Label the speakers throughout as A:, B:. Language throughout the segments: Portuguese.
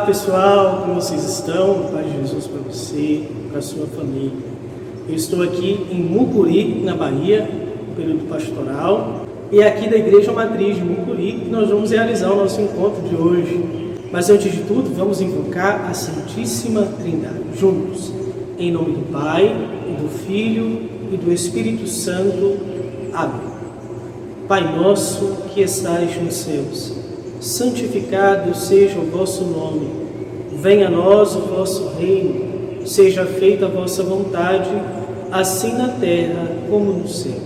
A: pessoal, como vocês estão? Paz de Jesus para você, para a sua família. Eu estou aqui em Mucuri, na Bahia, no período pastoral, e aqui da Igreja Matriz de Mucuri que nós vamos realizar o nosso encontro de hoje. Mas antes de tudo, vamos invocar a Santíssima Trindade, juntos, em nome do Pai, e do Filho, e do Espírito Santo. Amém. Pai nosso, que estais nos céus, santificado seja o vosso nome. Venha a nós o vosso reino. Seja feita a vossa vontade, assim na terra como no céu.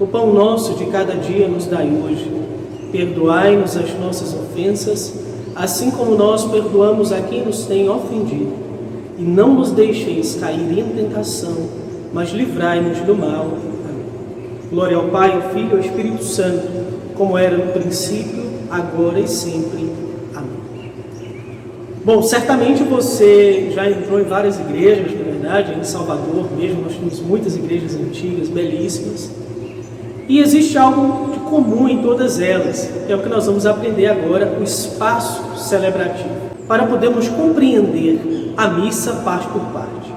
A: O pão nosso de cada dia nos dai hoje. Perdoai-nos as nossas ofensas, assim como nós perdoamos a quem nos tem ofendido. E não nos deixeis cair em tentação, mas livrai-nos do mal. Amém. Glória ao Pai, ao Filho e ao Espírito Santo, como era no princípio, agora e sempre. Amém. Bom, certamente você já entrou em várias igrejas, na verdade, em Salvador mesmo, nós temos muitas igrejas antigas, belíssimas. E existe algo de comum em todas elas, que é o que nós vamos aprender agora, o espaço celebrativo, para podermos compreender a missa parte por parte.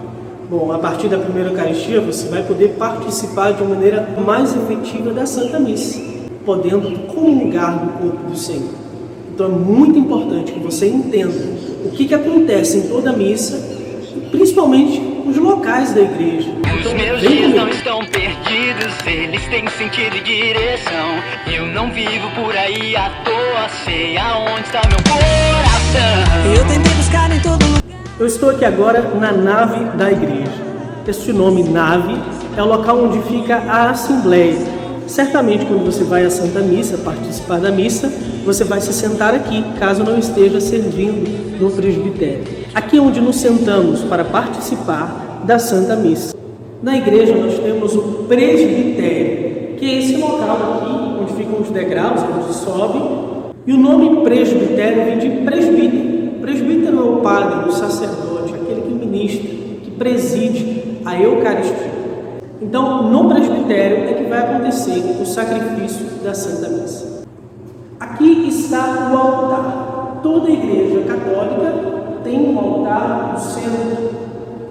A: Bom, a partir da primeira Eucaristia, você vai poder participar de uma maneira mais efetiva da Santa Missa, podendo comungar do corpo do Senhor. Então é muito importante que você entenda o que acontece em toda a missa, principalmente os locais da igreja.
B: Os meus dias não estão perdidos, eles têm sentido e direção. Eu não vivo por aí à toa, sei aonde está meu coração. Eu tentei buscar em todo lugar.
A: Eu estou aqui agora na nave da igreja. Este nome nave é o local onde fica a Assembleia. Certamente, quando você vai à Santa Missa, participar da missa, você vai se sentar aqui, caso não esteja servindo no presbitério. Aqui é onde nos sentamos para participar da Santa Missa. Na igreja nós temos o presbitério, que é esse local aqui, onde ficam os degraus, onde sobe. E o nome presbitério vem de presbítero. Presbítero é o padre, o sacerdote, aquele que ministra, que preside a Eucaristia. Então, no presbitério é que vai acontecer o sacrifício da Santa Missa. Aqui está o altar. Toda igreja católica tem um altar no centro,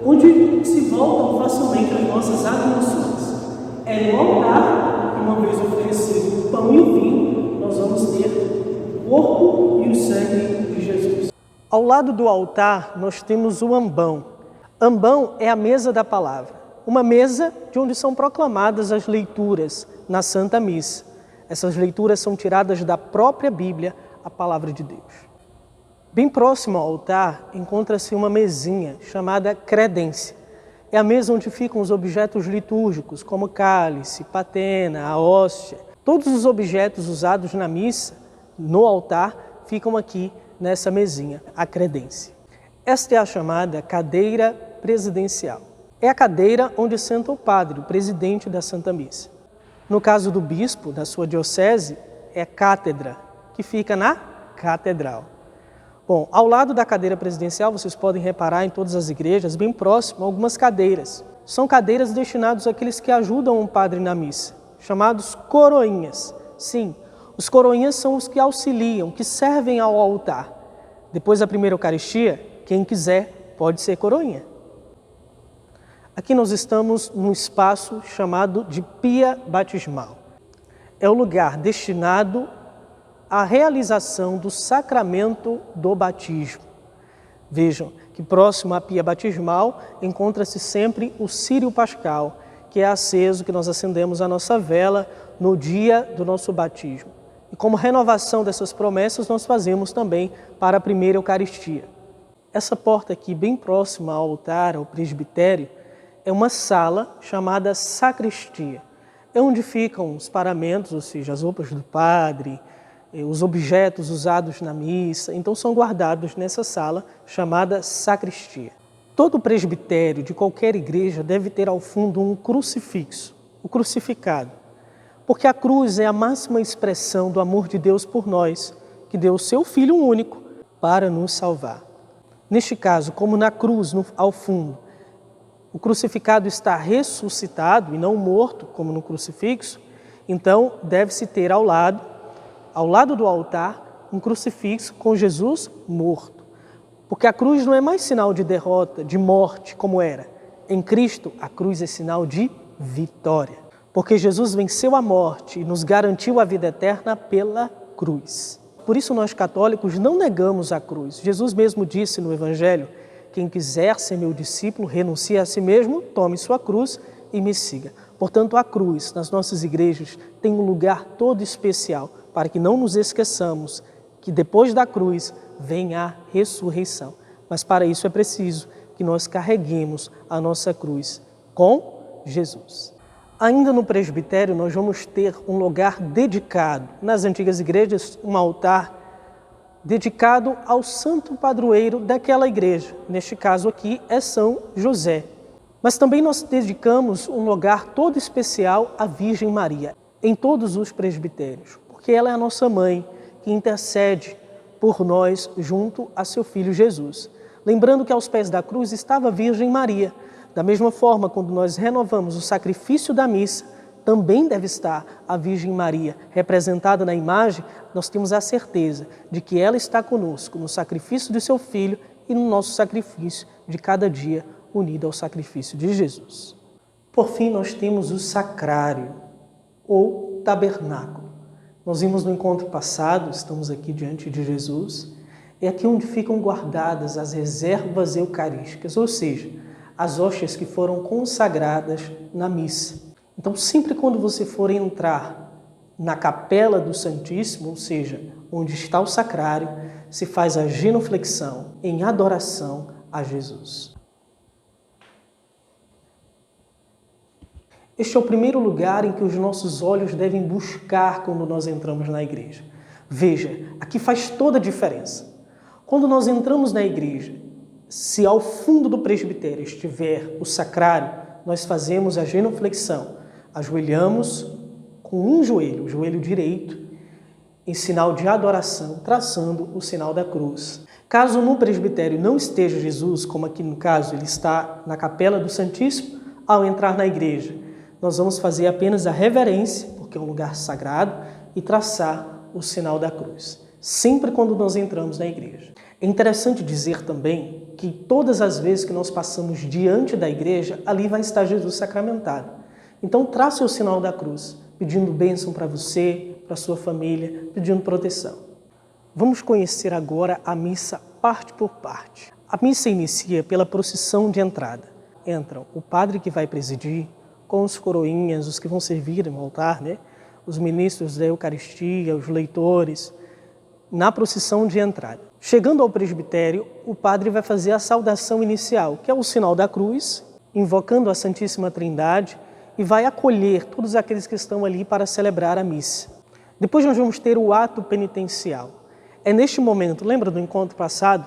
A: onde se voltam facilmente as nossas adorações. É no altar que, uma vez oferecido o pão e o vinho, nós vamos ter o corpo e o sangue de Jesus. Ao lado do altar, nós temos o ambão. Ambão é a mesa da palavra. Uma mesa de onde são proclamadas as leituras na Santa Missa. Essas leituras são tiradas da própria Bíblia, a Palavra de Deus. Bem próximo ao altar encontra-se uma mesinha chamada credência. É a mesa onde ficam os objetos litúrgicos, como cálice, patena, a hóstia. Todos os objetos usados na missa, no altar, ficam aqui nessa mesinha, a credência. Esta é a chamada cadeira presidencial. É a cadeira onde senta o padre, o presidente da Santa Missa. No caso do bispo, da sua diocese, é cátedra, que fica na catedral. Bom, ao lado da cadeira presidencial, vocês podem reparar em todas as igrejas, bem próximo, algumas cadeiras. São cadeiras destinadas àqueles que ajudam o padre na missa, chamados coroinhas. Sim, os coroinhas são os que auxiliam, que servem ao altar. Depois da primeira Eucaristia, quem quiser pode ser coroinha. Aqui nós estamos num espaço chamado de pia batismal. É o lugar destinado à realização do sacramento do batismo. Vejam que próximo à pia batismal encontra-se sempre o círio pascal, que é aceso, que nós acendemos a nossa vela no dia do nosso batismo. E como renovação dessas promessas, nós fazemos também para a primeira Eucaristia. Essa porta aqui, bem próxima ao altar, ao presbitério, é uma sala chamada sacristia. É onde ficam os paramentos, ou seja, as roupas do padre, os objetos usados na missa. Então são guardados nessa sala chamada sacristia. Todo presbitério de qualquer igreja deve ter ao fundo um crucifixo, o crucificado. Porque a cruz é a máxima expressão do amor de Deus por nós, que deu o seu Filho único para nos salvar. Neste caso, como na cruz, ao fundo, o crucificado está ressuscitado e não morto, como no crucifixo, então deve-se ter ao lado do altar, um crucifixo com Jesus morto. Porque a cruz não é mais sinal de derrota, de morte, como era. Em Cristo, a cruz é sinal de vitória. Porque Jesus venceu a morte e nos garantiu a vida eterna pela cruz. Por isso nós católicos não negamos a cruz. Jesus mesmo disse no Evangelho: quem quiser ser meu discípulo, renuncie a si mesmo, tome sua cruz e me siga. Portanto, a cruz nas nossas igrejas tem um lugar todo especial para que não nos esqueçamos que depois da cruz vem a ressurreição. Mas para isso é preciso que nós carreguemos a nossa cruz com Jesus. Ainda no presbitério nós vamos ter um lugar dedicado. Nas antigas igrejas, um altar dedicado ao santo padroeiro daquela igreja. Neste caso aqui é São José. Mas também nós dedicamos um lugar todo especial à Virgem Maria, em todos os presbitérios, porque ela é a nossa mãe, que intercede por nós junto a seu Filho Jesus. Lembrando que aos pés da cruz estava a Virgem Maria. Da mesma forma, quando nós renovamos o sacrifício da missa, também deve estar a Virgem Maria, representada na imagem. Nós temos a certeza de que ela está conosco no sacrifício de seu Filho e no nosso sacrifício de cada dia, unido ao sacrifício de Jesus. Por fim, nós temos o sacrário, ou tabernáculo. Nós vimos no encontro passado, estamos aqui diante de Jesus, é aqui onde ficam guardadas as reservas eucarísticas, ou seja, as hóstias que foram consagradas na missa. Então, sempre quando você for entrar na capela do Santíssimo, ou seja, onde está o sacrário, se faz a genuflexão em adoração a Jesus. Este é o primeiro lugar em que os nossos olhos devem buscar quando nós entramos na igreja. Veja, aqui faz toda a diferença. Quando nós entramos na igreja, se ao fundo do presbitério estiver o sacrário, nós fazemos a genuflexão. Ajoelhamos com um joelho, o joelho direito, em sinal de adoração, traçando o sinal da cruz. Caso no presbitério não esteja Jesus, como aqui no caso ele está na capela do Santíssimo, ao entrar na igreja, nós vamos fazer apenas a reverência, porque é um lugar sagrado, e traçar o sinal da cruz, sempre quando nós entramos na igreja. É interessante dizer também que todas as vezes que nós passamos diante da igreja, ali vai estar Jesus sacramentado. Então trace o sinal da cruz, pedindo bênção para você, para sua família, pedindo proteção. Vamos conhecer agora a missa parte por parte. A missa inicia pela procissão de entrada. Entram o padre que vai presidir, com os coroinhas, os que vão servir no altar, os ministros da Eucaristia, os leitores, na procissão de entrada. Chegando ao presbitério, o padre vai fazer a saudação inicial, que é o sinal da cruz, invocando a Santíssima Trindade, e vai acolher todos aqueles que estão ali para celebrar a missa. Depois nós vamos ter o ato penitencial. É neste momento, lembra do encontro passado,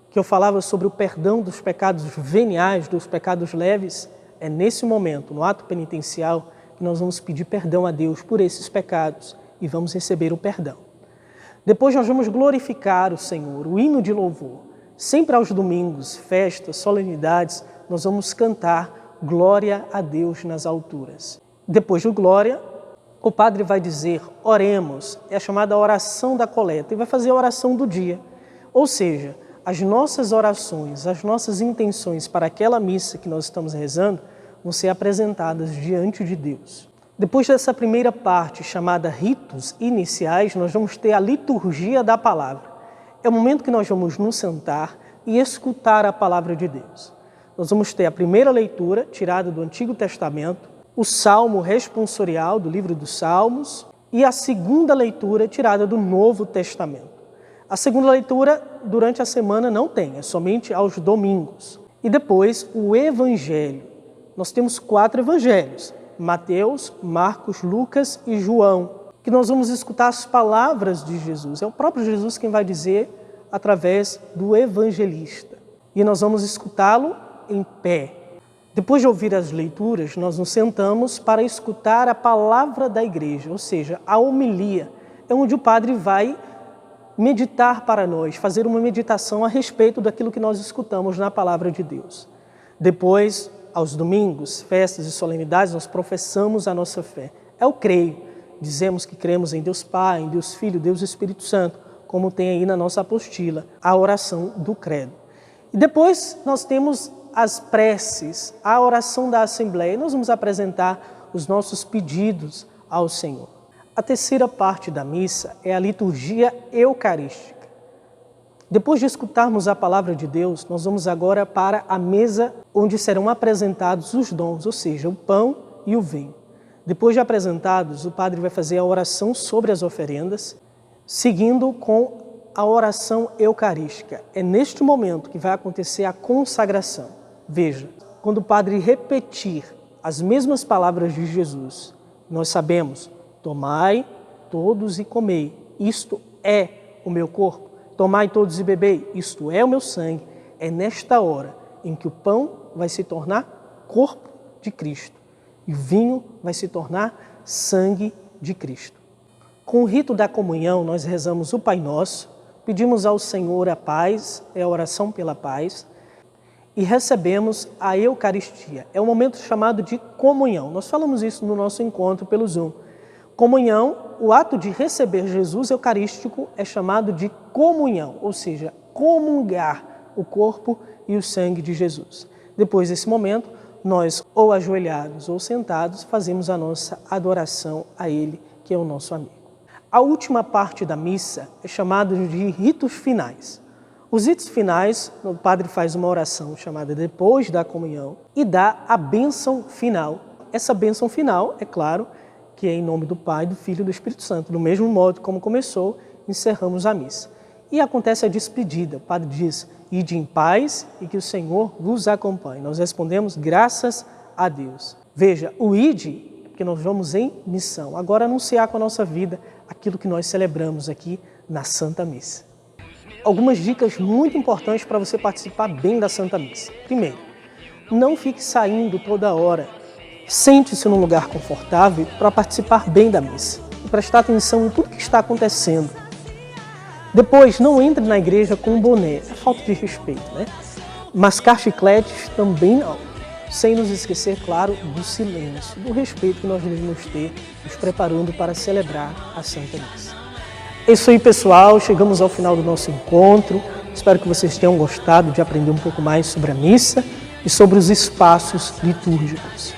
A: que eu falava sobre o perdão dos pecados veniais, dos pecados leves? É nesse momento, no ato penitencial, que nós vamos pedir perdão a Deus por esses pecados e vamos receber o perdão. Depois nós vamos glorificar o Senhor, o hino de louvor. Sempre aos domingos, festas, solenidades, nós vamos cantar glória a Deus nas alturas. Depois do glória, o padre vai dizer, oremos, é a chamada oração da coleta, e vai fazer a oração do dia. Ou seja, as nossas orações, as nossas intenções para aquela missa que nós estamos rezando vão ser apresentadas diante de Deus. Depois dessa primeira parte, chamada ritos iniciais, nós vamos ter a liturgia da palavra. É o momento que nós vamos nos sentar e escutar a palavra de Deus. Nós vamos ter a primeira leitura, tirada do Antigo Testamento, o Salmo responsorial do livro dos Salmos e a segunda leitura, tirada do Novo Testamento. A segunda leitura, durante a semana, não tem, é somente aos domingos. E depois, o Evangelho. Nós temos 4 evangelhos, Mateus, Marcos, Lucas e João, que nós vamos escutar as palavras de Jesus. É o próprio Jesus quem vai dizer através do evangelista. E nós vamos escutá-lo em pé. Depois de ouvir as leituras, nós nos sentamos para escutar a palavra da igreja, ou seja, a homilia. É onde o padre vai meditar para nós, fazer uma meditação a respeito daquilo que nós escutamos na palavra de Deus. Depois, aos domingos, festas e solenidades, nós professamos a nossa fé. É o creio. Dizemos que cremos em Deus Pai, em Deus Filho, Deus Espírito Santo, como tem aí na nossa apostila, a oração do credo. E depois nós temos as preces, a oração da Assembleia. Nós vamos apresentar os nossos pedidos ao Senhor. A terceira parte da missa é a liturgia eucarística. Depois de escutarmos a palavra de Deus, nós vamos agora para a mesa onde serão apresentados os dons, ou seja, o pão e o vinho. Depois de apresentados, o padre vai fazer a oração sobre as oferendas, seguindo com a oração eucarística. É neste momento que vai acontecer a consagração. Veja, quando o padre repetir as mesmas palavras de Jesus, nós sabemos: tomai todos e comei, isto é o meu corpo. Tomai todos e bebei, isto é o meu sangue. É nesta hora em que o pão vai se tornar corpo de Cristo e o vinho vai se tornar sangue de Cristo. Com o rito da comunhão, nós rezamos o Pai Nosso, pedimos ao Senhor a paz, é a oração pela paz, e recebemos a Eucaristia. É um momento chamado de comunhão. Nós falamos isso no nosso encontro pelo Zoom. Comunhão, o ato de receber Jesus eucarístico é chamado de comunhão, ou seja, comungar o corpo e o sangue de Jesus. Depois desse momento, nós, ou ajoelhados ou sentados, fazemos a nossa adoração a Ele, que é o nosso amigo. A última parte da missa é chamada de ritos finais. Os ritos finais, o padre faz uma oração chamada depois da comunhão e dá a bênção final. Essa bênção final, é claro, que é em nome do Pai, do Filho e do Espírito Santo. Do mesmo modo como começou, encerramos a missa. E acontece a despedida. O padre diz: ide em paz e que o Senhor vos acompanhe. Nós respondemos: graças a Deus. Veja, o ide, porque nós vamos em missão. Agora anunciar com a nossa vida aquilo que nós celebramos aqui na Santa Missa. Algumas dicas muito importantes para você participar bem da Santa Missa. Primeiro, não fique saindo toda hora. Sente-se num lugar confortável para participar bem da missa e prestar atenção em tudo que está acontecendo. Depois, não entre na igreja com um boné, é falta de respeito, né? Mascar chicletes também não. Sem nos esquecer, claro, do silêncio, do respeito que nós devemos ter, nos preparando para celebrar a Santa Missa. É isso aí, pessoal. Chegamos ao final do nosso encontro. Espero que vocês tenham gostado de aprender um pouco mais sobre a missa e sobre os espaços litúrgicos.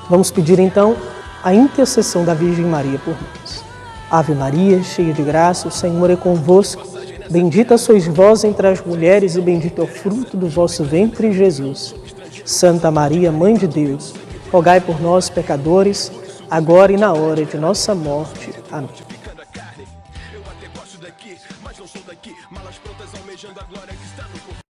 A: Vamos pedir então a intercessão da Virgem Maria por nós. Ave Maria, cheia de graça, o Senhor é convosco. Bendita sois vós entre as mulheres e bendito é o fruto do vosso ventre, Jesus. Santa Maria, Mãe de Deus, rogai por nós, pecadores, agora e na hora de nossa morte. Amém. Eu até gosto daqui, mas não sou daqui. Malas prontas almejando a glória que está no